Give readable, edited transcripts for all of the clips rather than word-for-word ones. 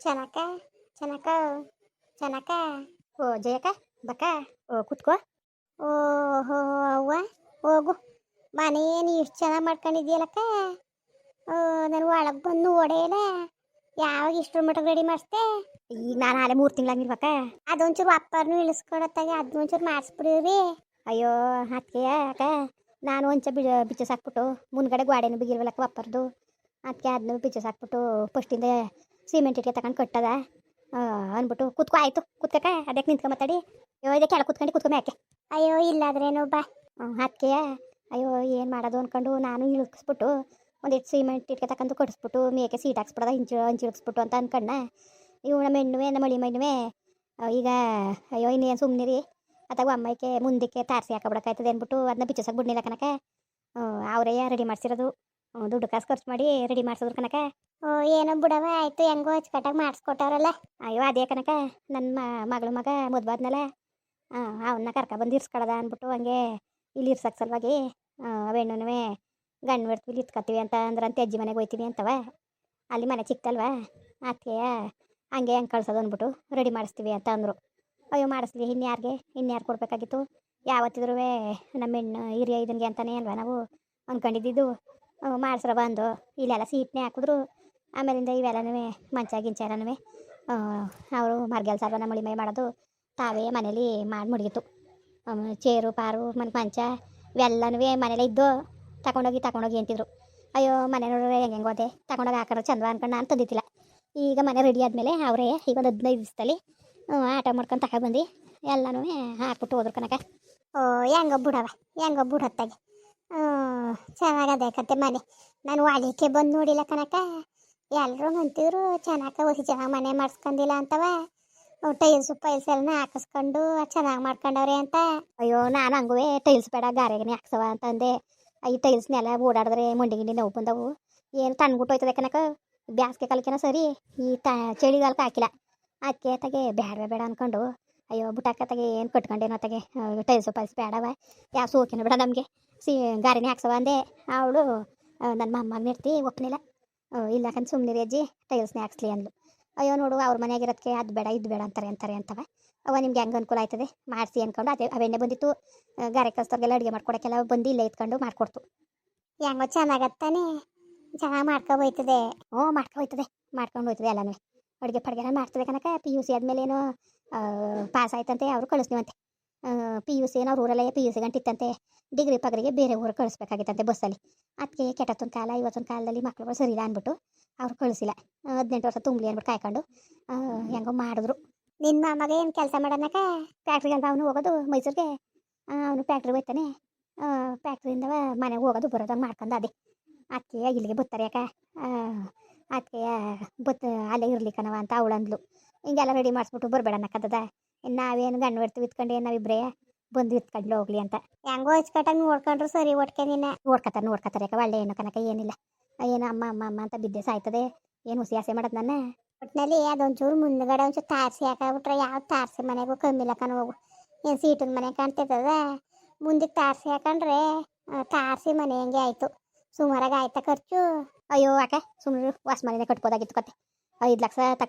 ಚೆನ್ನಕ ಚೆನ್ನಕ ಚೆನ್ನಕ ಓ ಜಯಕ ಬಕ ಓ ಕುತ್ಕೋ ಓಹೋ ಅವ್ವ ಹೋಗು ಮನೆ ಏನು ಇಷ್ಟು ಚೆನ್ನಾಗಿ ಮಾಡ್ಕೊಂಡಿದ್ಯಲ್ಲಕ್ಕ. ನಾನು ಒಳಗೆ ಬಂದು ಓಡೇಲ ಯಾವಾಗ ಇಷ್ಟರ ಮಟ್ಟಿಗೆ ರೆಡಿ ಮಾಡಿಸ್ದೆ. ಈಗ ನಾನು ಆಲೆ 3 ತಿಂಗಳಾಗಿರ್ಬೇಕ. ಅದೊಂಚೂರು ಅಪ್ಪರ್ನು ಇಳಿಸ್ಕೊಡತ್ತಾಗೆ ಅದನ್ನೊಂಚೂರು ಮಾಡಿಸ್ಬಿಡ್ರಿ. ಅಯ್ಯೋ ಅದಕ್ಕೆ ಅಕ್ಕ ನಾನು ಒಂಚ ಬಿಚ್ಚಸ್ ಹಾಕ್ಬಿಟ್ಟು ಮುಂದ್ಗಡೆ ಗೋಡೆನೂ ಬಿಗಿಲ್ವಲ್ಲಕ್ಕ ಅಪ್ಪರ್ದು. ಅದಕ್ಕೆ ಅದನ್ನು ಬಿಚ್ಚಸ್ ಹಾಕ್ಬಿಟ್ಟು ಫಸ್ಟಿಂದ ಸಿಮೆಂಟ್ ಇಟ್ಕೆ ತಗೊಂಡು ಕಟ್ಟದ ಅಂದ್ಬಿಟ್ಟು ಕುತ್ಕೋ ಆಯ್ತು ಕುತ್ಕಕ್ಕ. ಅದಕ್ಕೆ ನಿಂತ್ಕೊ ಮಾತಾಡಿ. ಅಯ್ಯೋ ಇದಕ್ಕೆ ಕೆಳ ಕುತ್ಕೊಂಡು ಯಾಕೆ. ಅಯ್ಯೋ ಇಲ್ಲಾದ್ರೇನೋ ಬಾ. ಅದಕ್ಕೆ ಅಯ್ಯೋ ಏನು ಮಾಡೋದು ಅಂದ್ಕೊಂಡು ನಾನು ಇಳಿಸ್ಬಿಟ್ಟು ಒಂದಿಟ್ಟು ಸಿಮೆಂಟ್ ಇಟ್ಕೆ ತಗೊಂಡು ಕಟ್ಟಿಸ್ಬಿಟ್ಟು ಮೇಕೆ ಸೀಟ್ ಹಾಕ್ಸ್ಬಿಡೋದ ಹಿಂಚಿಳಿಸ್ಬಿಟ್ಟು ಅಂತ ಅನ್ಕಣ್ಣ. ಇವು ನಮ್ಮ ಹೆಣ್ಣುವೆ ನಮ್ಮ ಮಳಿ ಮಣ್ಣುವೆ ಈಗ ಅಯ್ಯೋ ಇನ್ನೇನು ಸುಮ್ಮನಿರಿ ಅಥವಾ ಅಮ್ಮಕ್ಕೆ ಮುಂದಕ್ಕೆ ತಾರಿಸಿ ಹಾಕಬಿಡಕ್ಕಾಯ್ತದೆ ಅಂದ್ಬಿಟ್ಟು ಅದನ್ನ ಬಿಚ್ಚಸಾಗಿ ಬಿಡ್ನಿಲ್ಲ ಕನಕ. ಅವರೇ ರೆಡಿ ಮಾಡಿಸಿರೋದು, ದುಡ್ಡು ಕಾಸು ಖರ್ಚು ಮಾಡಿ ರೆಡಿ ಮಾಡಿಸಿದ್ರು ಕನಕ. ಏನೋ ಬಿಡವ ಆಯಿತು ಹೆಂಗೋ ಅಚ್ಚುಕಟ್ಟಾಗಿ ಮಾಡಿಸ್ಕೊಟ್ಟವ್ರಲ್ಲ. ಅಯ್ಯೋ ಅದೇ ಕನಕ ನನ್ನ ಮಗಳ ಮಗ ಮದುವಾದ್ನಲ್ಲ ಅವನ್ನ ಕರ್ಕೊಬಂದು ಇರ್ಸ್ಕೊಳದ ಅಂದ್ಬಿಟ್ಟು ಹಂಗೆ ಇಲ್ಲಿ ಇರ್ಸಕ್ಕೆ ಸಲುವಾಗಿ ಅವೆಣ್ಣುವೆ ಗಂಡು ಬಿಡ್ತೀವಿ ಇತ್ಕೊತೀವಿ ಅಂತ ಅಂದ್ರಂತೆ ಅಜ್ಜಿ ಮನೆಗೆ ಹೋಯ್ತೀವಿ ಅಂತವ. ಅಲ್ಲಿ ಮನೆ ಚಿಕ್ಕಲ್ವಾ ಅದಕ್ಕೆ ಹಂಗೆ ಹೆಂಗೆ ಕಳ್ಸೋದು ಅಂದ್ಬಿಟ್ಟು ರೆಡಿ ಮಾಡಿಸ್ತೀವಿ ಅಂತ ಅಂದರು. ಅಯ್ಯೋ ಮಾಡಿಸ್ಲಿ ಇನ್ಯಾರು ಕೊಡಬೇಕಾಗಿತ್ತು. ಯಾವತ್ತಿದ್ರೂ ನಮ್ಮ ಹೆಣ್ಣು ಹಿರಿಯ ಇದನ್ಗೆ ಅಂತಲೇ ಅಲ್ವಾ ನಾವು ಅಂದ್ಕೊಂಡಿದ್ದು. ಮಾಡಿಸ್ರ ಬಂದು ಇಲ್ಲೆಲ್ಲ ಸೀಟ್ನೇ ಹಾಕಿದ್ರು. ಆಮೇಲಿಂದ ಇವೆಲ್ಲನೂ ಮಂಚ ಗಿಂಚ ಎಲ್ಲನೂ ಅವರು ಮರ್ಗೆಲ್ ಸಾಲ್ವ ನಮ್ಮ ಮೈ ಮಾಡೋದು ತಾವೇ ಮನೇಲಿ ಮಾಡಿ ಮುಡಿಗಿತ್ತು. ಚೇರು ಪಾರು ಮಂಚ ಇವೆಲ್ಲನೂ ಮನೇಲೇ ಇದ್ದು ತಗೊಂಡೋಗಿ ಅಂತಿದ್ರು. ಅಯ್ಯೋ ಮನೆ ನೋಡ್ರೆ ಹೆಂಗೆ ಹೋದೆ ತಗೊಂಡೋಗಿ ಹಾಕೋರು ಚಂದ ಅನ್ಕೊಂಡು ನಾನು ತಂದಿತ್ತಿಲ್ಲ. ಈಗ ಮನೆ ರೆಡಿ ಆದಮೇಲೆ ಅವರೇ ಈಗ ಒಂದು 15 ದಿವಸದಲ್ಲಿ ಆಟ ಮಾಡ್ಕೊಂಡು ತಗೊಬಂದು ಎಲ್ಲನೂ ಹಾಕ್ಬಿಟ್ಟು ಹೋದ್ರು ಕನಕ. ಹೆಂಗೋ ಬಿಡತ್ತಾಗೆ ಚೆನ್ನಾಗದೆ ಕತೆ ಮನೆ. ನಾನು ವಾಡಿಕೆ ಬಂದು ನೋಡಿಲ್ಲ ಕನಕ. ಎಲ್ಲರೂ ಅಂತಿದ್ರು ಚೆನ್ನಾಗಿ ಹೊಸಿ ಚೆನ್ನಾಗಿ ಮನೆ ಮಾಡಿಸ್ಕೊಂಡಿಲ್ಲ ಅಂತವ. ಟೈಲ್ಸು ಎಲ್ಲ ಹಾಕಿಸ್ಕೊಂಡು ಚೆನ್ನಾಗಿ ಮಾಡ್ಕೊಂಡವ್ರೆ ಅಂತ. ಅಯ್ಯೋ ನಾನು ಹಂಗುವೆ ಟೈಲ್ಸ್ ಬೇಡ ಗಾರೆಗನೆ ಹಾಕ್ಸವ ಅಂತಂದೆ. ಈ ಟೈಲ್ಸ್ನೆಲ್ಲ ಓಡಾಡಿದ್ರೆ ಮಂಡಿ ಗಿಂಡಿ ನೋವು ಬಂದವು. ಏನು ತಣ್ಗುಟ್ಟೋಯ್ತದೆ ಕನಕ. ಬ್ಯಾಸ್ಗೆ ಕಾಲಕ್ಕೆನ ಸರಿ ಈ ಚಳಿಗಾಲಕ್ಕೆ ಹಾಕಿಲ್ಲ. ಅದಕ್ಕೆ ತಗೆ ಬೇಡ ಅಂದ್ಕೊಂಡು ಅಯ್ಯೋ ಬುಟ್ಟಾಕತ್ತಾಗೆ ಏನು ಕಟ್ಕೊಂಡೇನೋ ತಗೆ ಟೈಲ್ಸು ಬೇಡವ ಯಾವ ಸೋಕಿನ ಬೇಡ ನಮಗೆ ಗಾರೆನೇ ಹಾಕ್ಸವ ಅಂದೆ. ಅವಳು ನನ್ನ ಮೊಮ್ಮಗ ನಿರ್ತಿ ಒಪ್ಪನಿಲ್ಲ. ಇಲ್ಲಕಂತ ಸುಮ್ಮನೆ ಅಜ್ಜಿ ಟೈಲ್ಸ್ನೇ ಹಾಕ್ಸ್ಲಿ ಅಂದ್ಲು. ಅಯ್ಯೋ ನೋಡು ಅವ್ರ ಮನೆಯಾಗಿರೋದಕ್ಕೆ ಅದು ಬೇಡ ಇದು ಬೇಡ ಅಂತಾರೆ ಅಂತವ. ಅವ ನಿಮ್ಗೆ ಹೆಂಗೆ ಅನುಕೂಲ ಆಯ್ತದೆ ಮಾಡಿಸಿ ಅಂದ್ಕೊಂಡು ಅವೆಣ್ಣೆ ಬಂದಿತ್ತು. ಗಾರೆ ಕಲ್ಸೋರ್ಗೆಲ್ಲ ಅಡುಗೆ ಮಾಡ್ಕೊಡೋಕ್ಕೆಲ್ಲ ಬಂದು ಇಲ್ಲೇ ಇತ್ಕೊಂಡು ಮಾಡ್ಕೊಡ್ತು. ಹೆಂಗೋ ಚೆನ್ನಾಗತ್ತಾನೆ ಚೆನ್ನಾಗಿ ಮಾಡ್ಕೊಬೋಯ್ತದೆ. ಮಾಡ್ಕೊಂಡು ಹೋಯ್ತದೆ ಎಲ್ಲನೂ ಅಡುಗೆ ಪಡ್ಗೆಲ್ಲ ಮಾಡ್ತದೆ ಕನಕ. PUC ಆದಮೇಲೆ ಏನೋ ಪಾಸ್ ಆಯ್ತಂತೆ ಅವರು ಕಳಿಸ್ತೀವಂತೆ. PUC ಏನೋ ಅವ್ರ ಊರಲ್ಲೇ PUC ಗಂಟಿತ್ತಂತೆ. ಡಿಗ್ರಿ ಪಗ್ರಿಗೆ ಬೇರೆ ಊರಿಗೆ ಕಳಿಸ್ಬೇಕಾಗಿತ್ತಂತೆ ಬಸ್ಸಲ್ಲಿ. ಅದಕ್ಕೆ ಕೆಟ್ಟತ್ತೊಂದು ಕಾಲ ಇವತ್ತೊಂದು ಕಾಲದಲ್ಲಿ ಮಕ್ಳುಗಳು ಸರಿ ಇಲ್ಲ ಅಂದ್ಬಿಟ್ಟು ಅವ್ರು ಕಳಿಸಿಲ್ಲ. 18 ವರ್ಷ ತುಂಬಲಿ ಅಂದ್ಬಿಟ್ಟು ಕಾಯ್ಕೊಂಡು ಹೆಂಗೋ ಮಾಡಿದ್ರು. ನಿನ್ನ ಮಾಮಗೆ ಏನು ಕೆಲಸ ಮಾಡೋಣಕ ಫ್ಯಾಕ್ಟ್ರಿಗೆ ಅಲ್ವಾ ಅವನು ಹೋಗೋದು ಮೈಸೂರಿಗೆ. ಅವನು ಫ್ಯಾಕ್ಟ್ರಿಗೆ ಹೋಯ್ತಾನೆ. ಫ್ಯಾಕ್ಟ್ರಿಯಿಂದ ಮನೆಗೆ ಹೋಗೋದು ಬರೋದಂಗೆ ಮಾಡ್ಕೊಂಡು ಅದೇ ಅದಕ್ಕೆ ಇಲ್ಲಿಗೆ ಬರ್ತಾರೆ ಯಾಕೆ ಅದಕ್ಕೆ ಅಲ್ಲೇ ಇರ್ಲಿಕ್ಕನವ ಅಂತ ಅವಳಂದ್ಲು. ಹಿಂಗೆಲ್ಲ ರೆಡಿ ಮಾಡಿಸ್ಬಿಟ್ಟು ಬರಬೇಡ ಅನ್ನಕ್ಕದ. ನಾವೇನು ಗಂಡು ಬಿಡ್ತೀವಿ ಇತ್ಕೊಂಡು ನಾವಿಬ್ಬರೇ ಬಂದು ಇತ್ಕೊಂಡು ಹೋಗ್ಲಿ ಅಂತ. ಹೆಂಗೋ ಅಚ್ಚುಕಟ್ಟಾಗಿ ನೋಡ್ಕೊಂಡ್ರು ಸರಿ ಒಟ್ಟಿಗೆ ನಿನ್ನ ನೋಡ್ಕೊತಾರೆ ಯಾಕೆ ಒಳ್ಳೆ ಏನು ಕನಕ ಏನಿಲ್ಲ. ಏನು ಅಮ್ಮ ಅಂತ ಬಿದ್ದೆ ಸಾಯ್ತದೆ. ಏನು ಹುಸಿ ಆಸೆ ಮಾಡೋದು ನನ್ನ ಒಟ್ಟಿನಲ್ಲಿ ಅದೊಂಚೂರು ಮುಂದ್ಗಡೆ ಒಂಚೂರು ತಾರಿಸಿ ಹಾಕಾಬಿಟ್ರೆ ಯಾವ ತಾರಿಸಿ ಮನೆಗೂ ಕಮ್ಮಿಲ್ಲ ಕಣ ಹೋಗು. ಏನು ಸೀಟಿನ ಮನೆ ಕಾಣ್ತಿರ್ತದ ಮುಂದಕ್ಕೆ ತಾರಿಸಿ ಹಾಕೊಂಡ್ರೆ ತಾರಿಸಿ ಮನೆ ಹೆಂಗೆ ಆಯಿತು ಸುಮಾರಾಗಿ ಆಯ್ತಾ ಖರ್ಚು. ಅಯ್ಯೋ ಯಾಕೆ ಸುಮ್ಮನೆ ವಾಸ ಮನೆಯೇ ಕಟ್ಬೋದಾಗಿತ್ತು ಕತೆ. 5 ಲಕ್ಷ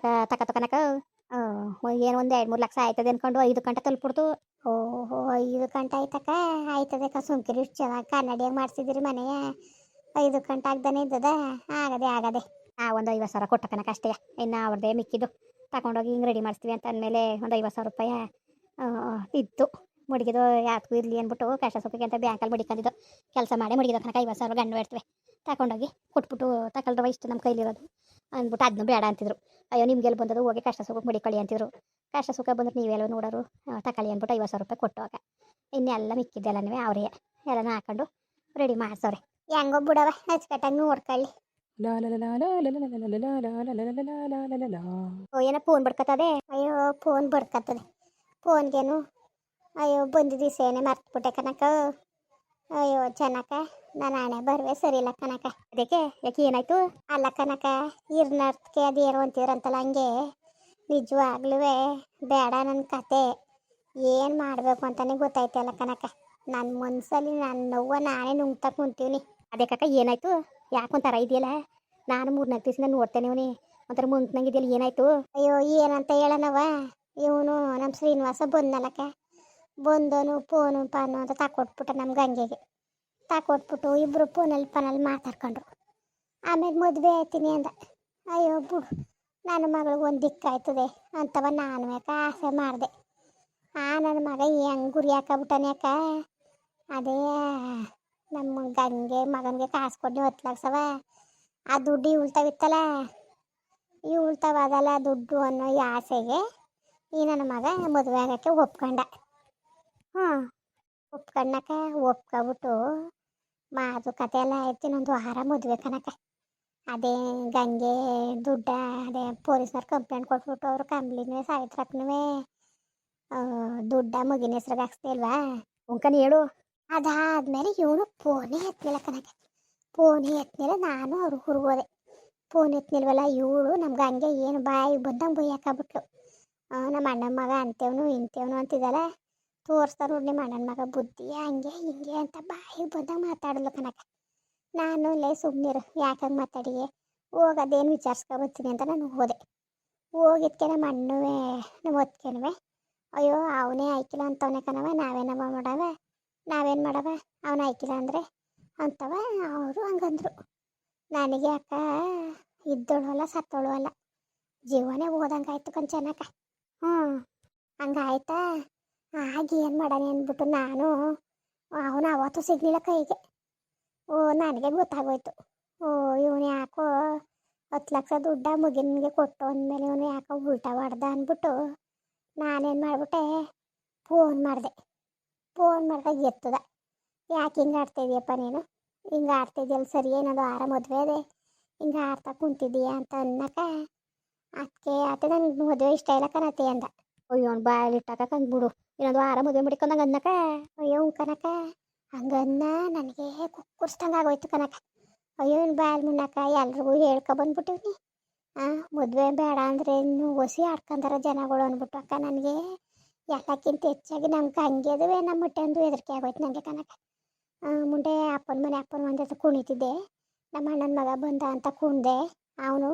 ತಕನಕ ಏನು ಒಂದು 2-3 ಲಕ್ಷ ಆಯ್ತದೆ ಅಂದ್ಕೊಂಡು 5 ಗಂಟೆ ತಲುಪಿಡ್ತು. ಓಹೋ 5 ಗಂಟೆ ಆಯ್ತಕ್ಕ ಆಯ್ತದೆ ಸುಮ್ಕಿರಿ ಇಷ್ಟು ಚೆನ್ನಾಗಿ ಕನ್ನಡಿಯಾಗಿ ಮಾಡಿಸಿದಿರಿ ಮನೆಯ 5 ಗಂಟೆ ಆಗ್ದಾನೆ ಇದ್ದದ ಆಗದೆ ಒಂದು 50,000 ಕೊಟ್ಟ ಕನಕ ಅಷ್ಟೇ. ಇನ್ನು ಅವ್ರದ್ದೇ ಮಿಕ್ಕಿದ್ದು ತಗೊಂಡೋಗಿ ಹಿಂಗೆ ರೆಡಿ ಮಾಡಿಸ್ತೀವಿ ಅಂತ ಅಂದಮೇಲೆ ಒಂದು 50,000 ರೂಪಾಯಿ ಇತ್ತು. ಮುಡಿಗಿದು ಯಾತಕ್ಕೂ ಇರಲಿ ಅಂದ್ಬಿಟ್ಟು ಕಷ್ಟ ಸುಖಕ್ಕೆ ಅಂತ ಬ್ಯಾಂಕಲ್ಲಿ ಮಡಿಕೊಂಡಿದ್ದು ಕೆಲಸ ಮಾಡಿ ಮಡಿಗಿದ ಕನಕ 50,000 ಗಂಡು ಇಡ್ತೀವಿ ತಗೊಂಡೋಗಿ ಕೊಟ್ಬಿಟ್ಟು ತಗೊಳ್ರವ ಇಷ್ಟು ನಮ್ಮ ಕೈಲಿರೋದು ಅಂದ್ಬಿಟ್ಟು ಅದನ್ನು ಬೇಡ ಅಂತಿದ್ರು. ಅಯ್ಯೋ ನಿಮ್ಗೆಲ್ಲಿ ಬಂದದು ಹೋಗಿ ಕಷ್ಟ ಸುಖಕ್ಕೆ ಮಡಿಕೊಳ್ಳಿ ಅಂತಿದ್ರು. ಕಷ್ಟ ಸುಖ ಬಂದ್ರೆ ನೀವೆಲ್ಲ ನೋಡೋರು ತಗೊಳ್ಳಿ ಅಂದ್ಬಿಟ್ಟು 50,000 ರೂಪಾಯಿ ಕೊಟ್ಟುವಾಗ ಇನ್ನೆಲ್ಲ ಮಿಕ್ಕಿದ್ದೆಲ್ಲನೂ ಅವರೇ ಎಲ್ಲನೂ ಹಾಕೊಂಡು ರೆಡಿ ಮಾಡ್ಸವ್ರೆ. ಹೆಂಗೋ ಬಿಡವ ಅಚ್ಚುಕಟ್ಟಾಗಿ ನೋಡ್ಕೊಳ್ಳಿ. ಏನೋ ಫೋನ್ ಬಡ್ಕತ್ತದೆ. ಅಯ್ಯೋ ಫೋನ್ ಬಡ್ಕತ್ತದೆ ಫೋನ್ಗೇನು ಅಯ್ಯೋ ಬಂದಿದ್ದು ಸೇನೆ ಮರ್ತ್ಬಿಟ್ಟೆ ಕನಕ. ಅಯ್ಯೋ ಚೆನ್ನಕ ನಾನು ಹಣೆ ಬರುವೆ ಸರಿ ಇಲ್ಲ ಕನಕ. ಅದಕ್ಕೆ ಯಾಕೆ ಏನಾಯ್ತು ಅಲ್ಲ ಕನಕ ಇರ್ನರ್ತ್ಕೆ ಅದೇನು ಅಂತೀರಂತಲ್ಲ ಹಂಗೆ ನಿಜವಾಗ್ಲೂ ಬೇಡ ನನ್ನ ಕತೆ ಏನು ಮಾಡಬೇಕು ಅಂತಲೇ ಗೊತ್ತಾಯ್ತಲ್ಲ ಕನಕ. ನನ್ನ ಮನಸ್ಸಲ್ಲಿ ನನ್ನ ನೋವು ನಾನೇ ನುಂಗ್ತಾ ಕುಂತೀವಿ. ಅದೇ ಕಕ್ಕ ಏನಾಯ್ತು ಯಾಕೊಂಥರ ಇದೆಯಲ್ಲ. ನಾನು 3-4 ದಿವಸದಿಂದ ನೋಡ್ತೇನೆ ಇವನಿ ಒಂಥರ ಮುಂಕ್ನಂಗಿದೆಯಲ್ಲ ಏನಾಯ್ತು? ಅಯ್ಯೋ ಏನಂತ ಹೇಳನವ, ಇವನು ನಮ್ಮ ಶ್ರೀನಿವಾಸ ಬಂದ್ನಲಕ್ಕ, ಬಂದನು ಫೋನು ಪಾನು ಅಂತ ತಕೊಟ್ಬಿಟ್ಟ ನಮ್ಮ ಗಂಗೆಗೆ. ತಕೊಟ್ಬಿಟ್ಟು ಇಬ್ಬರು ಫೋನಲ್ಲಿ ಮಾತಾಡ್ಕೊಂಡ್ರು. ಆಮೇಲೆ ಮದುವೆ ಆಯ್ತೀನಿ ಅಂದ. ಅಯ್ಯೋ ಬಿಡು, ನನ್ನ ಮಗಳಿಗೆ ಒಂದು ದಿಕ್ಕಾಯ್ತದೆ ಅಂತವ ನಾನು ಯಾಕೆ ಆಸೆ ಮಾಡಿದೆ. ನನ್ನ ಮಗ ಹೆಂಗೆ ಗುರಿ ಹಾಕಬಿಟ್ಟಾನೆ ಯಾಕ, ಅದೇ ನಮ್ಮ ಗಂಗೆ ಮಗನಿಗೆ ಕಾಸು ಕೊಟ್ಟು 10 ಲಕ್ಷವ, ಆ ದುಡ್ಡು ಉಳ್ತಾವಿತ್ತಲ್ಲ, ಉಳ್ತಾವದಲ್ಲ ದುಡ್ಡು ಅನ್ನೋ ಆಸೆಗೆ ಈ ನನ್ನ ಮಗ ಮದುವೆ ಆಗೋಕ್ಕೆ ಒಪ್ಕೊಂಡ. ಒಪ್ಕೊಂಡಕ ಒಪ್ಕೊಬಿಟ್ಟು ಮಾತುಕತೆ ಎಲ್ಲ ಆಯ್ತು. ಇನ್ನೊಂದು ವಾರ ಮದುವೆ ಕನಕ. ಅದೇ ಗಂಗೆ ದುಡ್ಡ ಅದೇ ಪೊಲೀಸ್ನವ್ರು ಕಂಪ್ಲೇಂಟ್ ಕೊಟ್ಬಿಟ್ಟು ಅವರು ಕಂಪ್ಲಿನೇ ಸಾವಿತ್ರಕ್ಕನೂ ದುಡ್ಡ ಮಗಿನ ಹೆಸ್ರಿಗೆ ಹಾಕ್ಸ್ತಿಲ್ವಾ ಉಂಕನಿ ಹೇಳು. ಅದಾದ್ಮೇಲೆ ಇವನು ಫೋನೇ ಎತ್ತಲಿಲ್ಲ ಕನಕ. ಫೋನೇ ಎತ್ತಲಿಲ್ಲ. ನಾನು ಅವ್ರ ಹುರ್ಗೋದೆ. ಫೋನ್ ಎತ್ತಲಿಲ್ವಲ್ಲ, ಇವಳು ನಮ್ಮ ಗಂಗೆ ಏನು ಬಾಯಿ ಬಂದಂಗೆ ಬೈ ಹಾಕಬಿಟ್ಲು. ನಮ್ಮ ಅಣ್ಣನ ಮಗ ಅಂತೇವನು ಇಂತೇವನು ಅಂತಿದ್ದಲ್ಲ, ತೋರಿಸ್ತಾರೆ ನೋಡಿ ನಿಮ್ಮ ಅಣ್ಣನ ಮಗ ಬುದ್ಧಿ ಹಂಗೆ ಹಿಂಗೆ ಅಂತ ಬಾಯಿ ಬಂದಂಗೆ ಮಾತಾಡಲು ಕನಕ. ನಾನು ಇಲ್ಲೇ ಸುಮ್ಮನಿರು, ಯಾಕಂಗೆ ಮಾತಾಡಿಗೆ, ಹೋಗೋದೇನು ವಿಚಾರಿಸ್ಕೊಬತ್ತೀನಿ ಅಂತ ನಾನು ಹೋದೆ. ಹೋಗಿದ್ಕೆ ನಮ್ಮ ಅಣ್ಣವೇ ನಮ್ಮ ಒತ್ಕೆನವೆ, ಅಯ್ಯೋ ಅವನೇ ಆಯ್ಕಿಲ್ಲ ಅಂತವನೇ ಕಣವ, ನಾವೇನವ ಮಾಡವ, ನಾವೇನು ಮಾಡವ ಅವನು ಆಯ್ಕಿಲ್ಲ ಅಂದರೆ ಅಂತವ. ಅವರು ಹಂಗಂದ್ರು. ನನಗೆ ಅಕ್ಕ ಇದ್ದೋಳು ಅಲ್ಲ ಸತ್ತೋಳು ಅಲ್ಲ, ಜೀವನೇ ಹೋದಂಗಾಯ್ತು ಕಂಚನಕ. ಹಂಗಾಯ್ತಾ. ಆಗಿ ಏನು ಮಾಡೋಣ ಅಂದ್ಬಿಟ್ಟು ನಾನು ಅವನು ಅವತ್ತು ಸಿಗ್ಲಿಲ್ಲ ಕೈಗೆ. ನನಗೆ ಗೊತ್ತಾಗೋಯ್ತು, ಇವನು ಯಾಕೋ 10 ಲಕ್ಷ ದುಡ್ಡ ಮುಗಿನಿಗೆ ಕೊಟ್ಟು ಅಂದಮೇಲೆ ಇವನು ಯಾಕೋ ಉಲ್ಟಾ ಹೊಡ್ದ ಅಂದ್ಬಿಟ್ಟು ನಾನೇನು ಮಾಡಿಬಿಟ್ಟೆ, ಫೋನ್ ಮಾಡಿದೆ. ಫೋನ್ ಮಾಡಿದಾಗ ಎತ್ತದ. ಯಾಕೆ ಹಿಂಗೆ ಆಡ್ತಾಯಿದ್ಯಪ್ಪ ನೀನು, ಹಿಂಗೆ ಆಡ್ತಾಯಿದ್ಯಲ್ಲ ಸರಿ, ಏನದು ವಾರ ಮದುವೆ ಅದೇ ಹಿಂಗೆ ಆಡ್ತಾ ಕುಂತಿದ್ದೀಯ ಅಂತ ಅನ್ನಕ, ಅದಕ್ಕೆ ಆತ ನನಗೆ ಮದುವೆ ಇಷ್ಟ ಇಲ್ಲ ಕನತೆ ಅಂದ. ಅಯ್ಯೋ ಅವ್ನು ಬಾಯಲ್ಲಿ ಇಟ್ಟಾಕ ಕಂದ್ಬಿಡು, ಇನ್ನೊಂದು ವಾರ ಮದುವೆ ಮಾಡಿಕೊಂಡಂಗೆ ಅನ್ನಕ. ಅಯ್ಯೋ ಕನಕ ಹಂಗನ್ನ ನನಗೆ ಕುಕ್ಕುರ್ಸ್ದಂಗೆ ಆಗೋಯ್ತು ಕನಕ. ಅಯ್ಯೋ ಇನ್ನು ಬಾಯಲ್ಲಿ ಮುನ್ನಕ ಎಲ್ರಿಗೂ ಹೇಳ್ಕೊಬಂದ್ಬಿಟ್ಟಿವ್ನಿ. ಮದುವೆ ಬೇಡ ಅಂದರೆ ಇನ್ನು ಹೊಸಿ ಆಡ್ಕೊಂಡಾರ ಜನಗಳು ಅಂದ್ಬಿಟ್ಟು ಅಕ್ಕ. ನನಗೆ ಎಲ್ಲಕ್ಕಿಂತ ಹೆಚ್ಚಾಗಿ ನಮ್ಗೆ ಹಂಗೆ ಅದುವೆ ನಮ್ಮ ಹೊಟ್ಟೆ ಒಂದು ಹೆದರಿಕೆ ಆಗೋಯ್ತು ನನಗೆ ಕನಕ. ಮುಂದೆ ಅಪ್ಪನ ಮನೆ ಅಪ್ಪನ ಒಂದೇ ಕುಣಿತಿದ್ದೆ, ನಮ್ಮ ಅಣ್ಣನ ಮಗ ಬಂದ ಅಂತ ಕುಣ್ದೆ. ಅವನು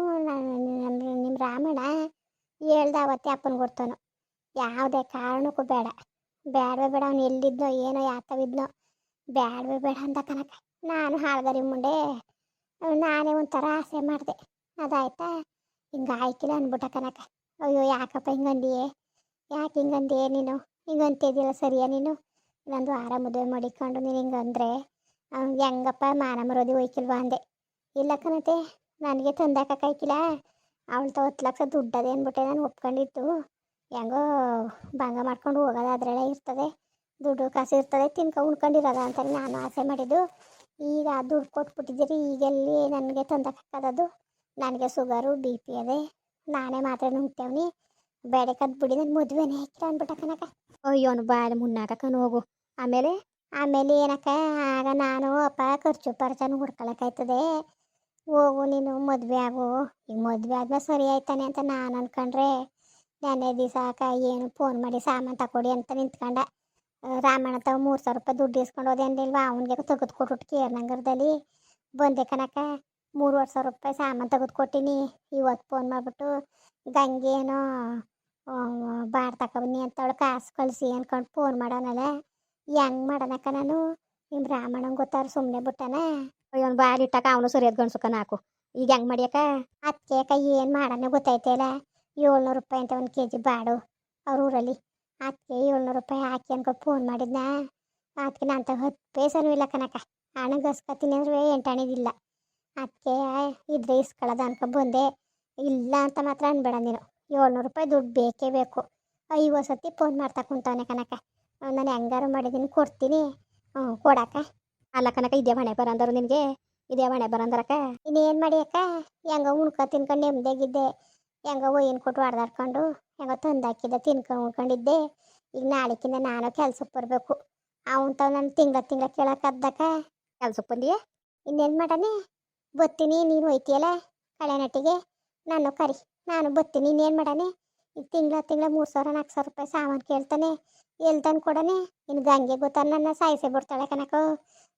ನಿಮ್ಮ ರಾಮಣ್ಣ ಹೇಳ್ದ ಅವತ್ತೇ ಅಪ್ಪನ ಕೊಡ್ತಾನು, ಯಾವುದೇ ಕಾರಣಕ್ಕೂ ಬೇಡ ಬೇಡವೇ ಬೇಡ, ಅವ್ನು ಎಲ್ಲಿದ್ನೋ ಏನೋ ಯಾತವಿದ್ನೋ ಬೇಡವೇ ಬೇಡ ಅಂತ ಕನಕ. ನಾನು ಹಾಳ್ಗರಿ ಮುಂದೆ ನಾನೇ ಒಂಥರ ಆಸೆ ಮಾಡಿದೆ. ಅದಾಯ್ತಾ, ಹಿಂಗೆ ಆಯ್ಕಿಲ್ಲ ಅಂದ್ಬಿಟ್ಟ ಕನಕ. ಅಯ್ಯೋ ಯಾಕಪ್ಪ ಹಿಂಗಂದಿಯೇ, ಯಾಕೆ ಹಿಂಗಂದಿಯೇ ನೀನು, ಹಿಂಗಂತಿದ್ದಿಲ್ಲ ಸರಿಯಾ ನೀನು, ಇನ್ನೊಂದು ವಾರ ಮದುವೆ ಮಾಡಿಕೊಂಡು ನೀನು ಹಿಂಗಂದ್ರೆ ಹೆಂಗಪ್ಪ ಮಾನ ಮರೋದಿ ಹೋಯ್ಕಿಲ್ವಾ ಅಂದೆ. ಇಲ್ಲ ಕನತೆ, ನನಗೆ ತಂದಾಕಿಲ್ಲ, ಅವಳು 10 ಲಕ್ಷ ದುಡ್ಡದೆ ಅಂದ್ಬಿಟ್ಟೆ ನಾನು ಒಪ್ಕೊಂಡಿದ್ದು. ಹೆಂಗೋ ಭಂಗ ಮಾಡ್ಕೊಂಡು ಹೋಗೋದು ಅದರಲ್ಲೇ ಇರ್ತದೆ, ದುಡ್ಡು ಕಾಸು ಇರ್ತದೆ, ಉಣ್ಕೊಂಡಿರೋದ ಅಂತ ನಾನು ಆಸೆ ಮಾಡಿದ್ದು. ಈಗ ದುಡ್ಡು ಕೊಟ್ಬಿಟ್ಟಿದ್ದೀರಿ, ಈಗೆಲ್ಲಿ ನನಗೆ ತಂದಾಕದು, ನನಗೆ ಶುಗರು BP ಅದೇ, ನಾನೇ ಮಾತ್ರೆ ನುಂಗ್ತೇವ್ನಿ, ಬೇಡಕದ್ ಬಿಡಿ, ನನ್ನ ಮದುವೆನೇ ಹಾಕಿಲ್ಲ ಅಂದ್ಬಿಟ್ಟ ಕನಕ. ಅಯ್ಯೋನು ಬಾಯಲ್ಲಿ ಮುನ್ನಾಕನು ಹೋಗು. ಆಮೇಲೆ ಏನಕ್ಕ, ಆಗ ನಾನು ಅಪ್ಪ ಖರ್ಚು ಪರ್ಚನು ಹುಡ್ಕೊಳಕ್ಕಾಯ್ತದೆ, ಹೋಗು ನೀನು ಮದುವೆ ಆಗು. ಈಗ ಮದುವೆ ಆದ್ಮೇಲೆ ಸರಿ ಆಯ್ತಾನೆ ಅಂತ ನಾನು ಅನ್ಕೊಂಡ್ರೆ, ನೆನ್ನೆ ದಿವಸ ಏನು ಫೋನ್ ಮಾಡಿ ಸಾಮಾನು ತಗೊಡಿ ಅಂತ ನಿಂತ್ಕೊಂಡ. ರಾಮಣ್ಣ ತಾವು 3,000 ರೂಪಾಯಿ ದುಡ್ಡು ಇಸ್ಕೊಂಡು ಹೋದೆ ಅಂದಿಲ್ವಾ, ಅವನಿಗೆ ತೆಗೆದು ಕೊಟ್ಬಿಟ್ಟು ಕೇರ್ನಗರದಲ್ಲಿ ಬಂದೆ ಕನಕ. 3,500 ರೂಪಾಯಿ ಸಾಮಾನು ತೆಗೆದು ಕೊಟ್ಟಿನಿ. ಇವತ್ತು ಫೋನ್ ಮಾಡಿಬಿಟ್ಟು ಗಂಗೇನೋ ಬಾರ್ ತಗೊಬನ್ನಿ ಅಂತವಳು ಕಾಸು ಕಳಿಸಿ ಅಂದ್ಕೊಂಡು ಫೋನ್ ಮಾಡೋನಲ್ಲ. ಹೆಂಗೆ ಮಾಡೋಣಕ್ಕ ನಾನು, ನಿಮ್ಮ ರಾಮಣ್ಣಂಗೆ ಗೊತ್ತಾರು ಸುಮ್ಮನೆ ಬಿಟ್ಟಾನ. ಅಯ್ಯೋನು ಬಾರಿ ಇಟ್ಟಾಕ ಅವನು ಸರಿಯಾದ ಗಂಡ್ಸುಕ ನಾಕು. ಈಗ ಹೆಂಗೆ ಮಾಡಿಯಕ್ಕ, ಅದಕ್ಕೆ ಅಕ್ಕ ಏನು ಮಾಡೋಣ ಗೊತ್ತಾಯ್ತಲ್ಲ, 700 ರೂಪಾಯಿ ಅಂತ 1 kg ಬಾಡು ಅವ್ರ ಊರಲ್ಲಿ. ಅದಕ್ಕೆ 700 ರೂಪಾಯಿ ಹಾಕಿ ಅನ್ಕೊಂಡು ಫೋನ್ ಮಾಡಿದ್ನ. ಅದಕ್ಕೆ ನಾನು 10 ಪೈಸನೂ ಇಲ್ಲ ಕನಕ, ಹಣ ಗಸ್ಕತ್ತೀನಿ ಅಂದ್ರೆ 8 ಆಣೆಗಿಲ್ಲ. ಅದಕ್ಕೆ ಇದ್ರೆ ಇಸ್ಕೊಳ್ಳೋದು ಅನ್ಕೊಂಡು ಬಂದೆ. ಇಲ್ಲ ಅಂತ ಮಾತ್ರ ಅನ್ಬೇಡ ನೀನು, 700 ರೂಪಾಯಿ ದುಡ್ಡು ಬೇಕೇ ಬೇಕು. 50 ಸತಿ ಫೋನ್ ಮಾಡ್ತಾ ಕುಂತವನೆ ಕನಕ. ನಾನು ಹೆಂಗಾರು ಮಾಡಿದ್ದೀನಿ ಕೊಡ್ತೀನಿ, ಕೊಡಕ್ಕ. ಅಲ್ಲ ಕನಕ, ಇದೇ ಮನೆ ಬರಂದರು ನಿನಗೆ, ಇದೇ ಮನೆ ಬರಂದರಕ್ಕ. ಇನ್ನೇನು ಮಾಡಿ ಅಕ್ಕ, ಹೆಂಗೋ ಉಣ್ಕೊ ತಿನ್ಕೊಂಡು ನೆಮ್ಮದಿಯಾಗಿದ್ದೆ, ಹೆಂಗೋ ಒಯ್ಯನ್ ಕೊಟ್ಟು ಹೊಡೆದಾಡ್ಕೊಂಡು ಹೆಂಗೋ ತಂದಾಕಿದ್ದೆ ತಿನ್ಕೊಂಡು ಉಣ್ಕೊಂಡಿದ್ದೆ. ಈಗ ನಾಳೆಕಿಂದ ನಾನು ಕೆಲ್ಸಕ್ಕೆ ಬರಬೇಕು. ಅವನು ತಾವು ನಾನು ತಿಂಗಳ ಕೇಳೋಕ್ಕದ್ದಕ್ಕ. ಕೆಲ್ಸಕ್ಕೆ ಬಂದಿಯೇ, ಇನ್ನೇನು ಮಾಡಾನೆ, ಬತ್ತೀನಿ, ನೀನು ಹೋಯ್ತೀಯಲ್ಲ ಕಳೆನಟ್ಟಿಗೆ, ನಾನು ಕರಿ, ನಾನು ಬತ್ತೀನಿ, ಇನ್ನೇನು ಮಾಡಾನೆ. ಈಗ ತಿಂಗಳ 3,000-4,000 ರೂಪಾಯಿ ಸಾಮಾನು ಕೇಳ್ತಾನೆ, ಎಲ್ಲಿ ತಂದು ಕೊಡನೆ. ಇನ್ನು ಗಂಗೆ ಗೊತ್ತಾ ನನ್ನ ಸಾಯಿಸೇ ಬಿಡ್ತಾಳೆ ಕನಕ.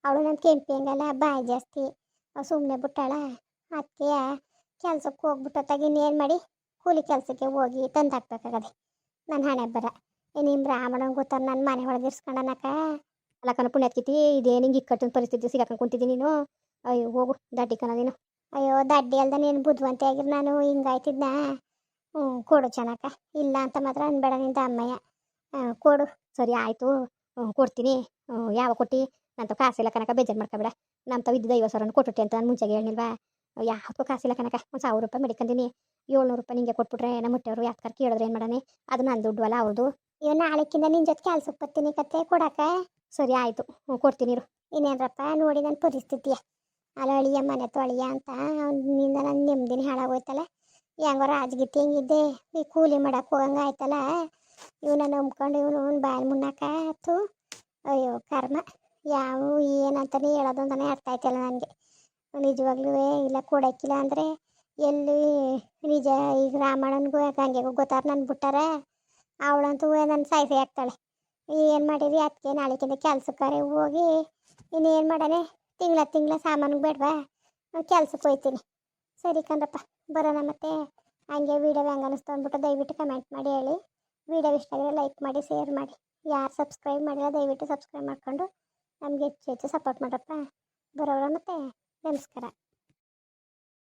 ಅವಳು ನನ್ನ ಕೆಂಪಿ ಹಂಗಲ್ಲ, ಬಾಯಿ ಜಾಸ್ತಿ, ಸುಮ್ಮನೆ ಬಿಟ್ಟಾಳ. ಅದಕ್ಕೆ ಕೆಲ್ಸಕ್ಕೆ ಹೋಗ್ಬಿಟ್ಟೊತ್ತಾಗ ಇನ್ನೇನು ಮಾಡಿ ಕೂಲಿ ಕೆಲಸಕ್ಕೆ ಹೋಗಿ ತಂದು ಹಾಕ್ಬೇಕಾಗದೆ ನನ್ನ ಹಣೆ ಬರ ನಿಮ್ಮ ರಾಮಣ್ಣಂಗೆ ಗೊತ್ತಾರ ನನ್ನ ಮನೆ ಒಳಗೆ ಇರ್ಸ್ಕೊಂಡನಕ ಅಲ್ಲಕ್ಕನ ಪುಣ್ಯತ್ಕಿತಿ ಇದೇ ನಿಂಗೆ ಇಕ್ಕಟ್ಟಿನ ಪರಿಸ್ಥಿತಿ ಸಿಗಾಕೊಂಡು ಕುಂತಿದ್ದೀನಿ ನೀನು ಅಯ್ಯೋ ಹೋಗು ದಡ್ಡಿ ಕಣ ನೀನು ಅಯ್ಯೋ ದಡ್ಡಿ ಅಲ್ದ ನೀನು ಬುದ್ಧಿವಂತೆ ಆಗಿರ್ ನಾನು ಹಿಂಗಾಯ್ತಿದ್ನಾ ಕೊಡು ಚೆನ್ನಕ ಇಲ್ಲ ಅಂತ ಮಾತ್ರ ಅನ್ಬೇಡ ನಿಂದ ಅಮ್ಮಯ್ಯ ಕೊಡು ಸರಿ ಆಯಿತು ಕೊಡ್ತೀನಿ ಯಾವ ಕೊಟ್ಟು ನಂತ ಕಾಸಿಲ್ಲ ಕನಕ ಬೇಜಾರು ಮಾಡ್ಕೊಬೇಡ ನಮ್ಮ ತಾವು ಇದ್ದಿದ್ದು 50,000 ಕೊಟ್ಟುಟ್ಟೆ ಅಂತ ನಾನು ಮುಂಚೆಗೆ ಹೇಳಿಲ್ವಾ ಯಾವ್ದಕ್ಕೂ ಕಾಸಿಲ್ಲ ಕನಕ ಒಂದು 1,000 ರೂಪಾಯಿ ಮಡಿಕಂದಿನಿ 700 ರೂಪಾಯಿ ನಿಂಗೆ ಕೊಟ್ಬಿಟ್ರೆ ನಮ್ಮ ಹೊಟ್ಟೆಯವರು ಯಾತ್ಕರ್ ಕೇಳಿದ್ರೆ ಏನು ಮಾಡಾನೆ ಅದು ನನ್ನ ದುಡ್ಡು ಅಲ್ಲ ಅವ್ರದ್ದು ಇವ್ ನಾಳೆಕ್ಕಿಂತ ನಿನ್ನ ಜೊತೆ ಕೆಲ್ಸಕ್ಕೆ ಬರ್ತೀನಿ ಕತೆ ಕೊಡಕ ಸರಿ ಆಯಿತು ಕೊಡ್ತೀನಿ ಇರು ಇನ್ನೇನ್ರಪ್ಪ ನೋಡಿ ನನ್ನ ಪರಿಸ್ಥಿತಿಯ ಅಲ್ಲ ಅಳಿಯ ಮನೆ ತೊಳಿಯ ಅಂತ ಅವನಿಂದ ನನ್ನ ನೆಮ್ಮದಿನ ಹಾಳಾಗೋಯ್ತಲ್ಲ ಹೆಂಗೋ ರಾಜಗೀತಿ ಹೆಂಗಿದ್ದೆ ಈ ಕೂಲಿ ಮಾಡಕ್ಕೆ ಹೋಗಂಗೆ ಆಯ್ತಲ್ಲ ಇವನ ನಂಬ್ಕೊಂಡು ಇವನು ಬಾಯಿ ಮುನ್ನಕಾತು ಅಯ್ಯೋ ಕರ್ಮ ಯಾವ ಏನಂತಾನೆ ಹೇಳೋದು ಅಂತಾನೆ ಅರ್ಥ ಆಯ್ತಲ್ಲ ನನಗೆ ನಿಜವಾಗ್ಲೂ ಇಲ್ಲ ಕೊಡಕ್ಕಿಲ್ಲ ಅಂದರೆ ಎಲ್ಲಿ ನಿಜ ಈಗ ರಾಮಣ್ಣನಿಗೂ ಗಂಗೆಗೂ ಗೊತ್ತಾರ ನನ್ನ ಬಿಟ್ಟಾರ ಅವಳಂತೂ ನನ್ನ ಸಾಯ್ಸೆ ಆಗ್ತಾಳೆ ಏನು ಮಾಡಿರಿ ಅದಕ್ಕೆ ನಾಳೆಕಿಂತ ಕೆಲ್ಸಕ್ಕಾರೆ ಹೋಗಿ ಇನ್ನೇನು ಮಾಡಾನೆ ತಿಂಗಳ ಸಾಮಾನಿಗೆ ಬೇಡವಾ ಕೆಲ್ಸಕ್ಕೆ ಹೋಯ್ತೀನಿ ಸರಿ ಕಣ್ರಪ್ಪ ಬರೋಣ ಮತ್ತೆ ಹಂಗೆ ವೀಡಿಯೋ ಹೆಂಗೆ ಅನ್ನಿಸ್ತು ಅಂದ್ಬಿಟ್ಟು ದಯವಿಟ್ಟು ಕಮೆಂಟ್ ಮಾಡಿ ಹೇಳಿ ವೀಡಿಯೋ ಇಷ್ಟ ಆಗಿದ್ರೆ ಲೈಕ್ ಮಾಡಿ ಶೇರ್ ಮಾಡಿ ಯಾರು ಸಬ್ಸ್ಕ್ರೈಬ್ ಮಾಡಿಲ್ಲ ದಯವಿಟ್ಟು ಸಬ್ಸ್ಕ್ರೈಬ್ ಮಾಡಿಕೊಂಡು ನಮಗೆ ಹೆಚ್ಚು ಹೆಚ್ಚು ಸಪೋರ್ಟ್ ಮಾಡ್ರಪ್ಪ ಬರೋಣ ಮತ್ತೆ ನಮಸ್ಕಾರ.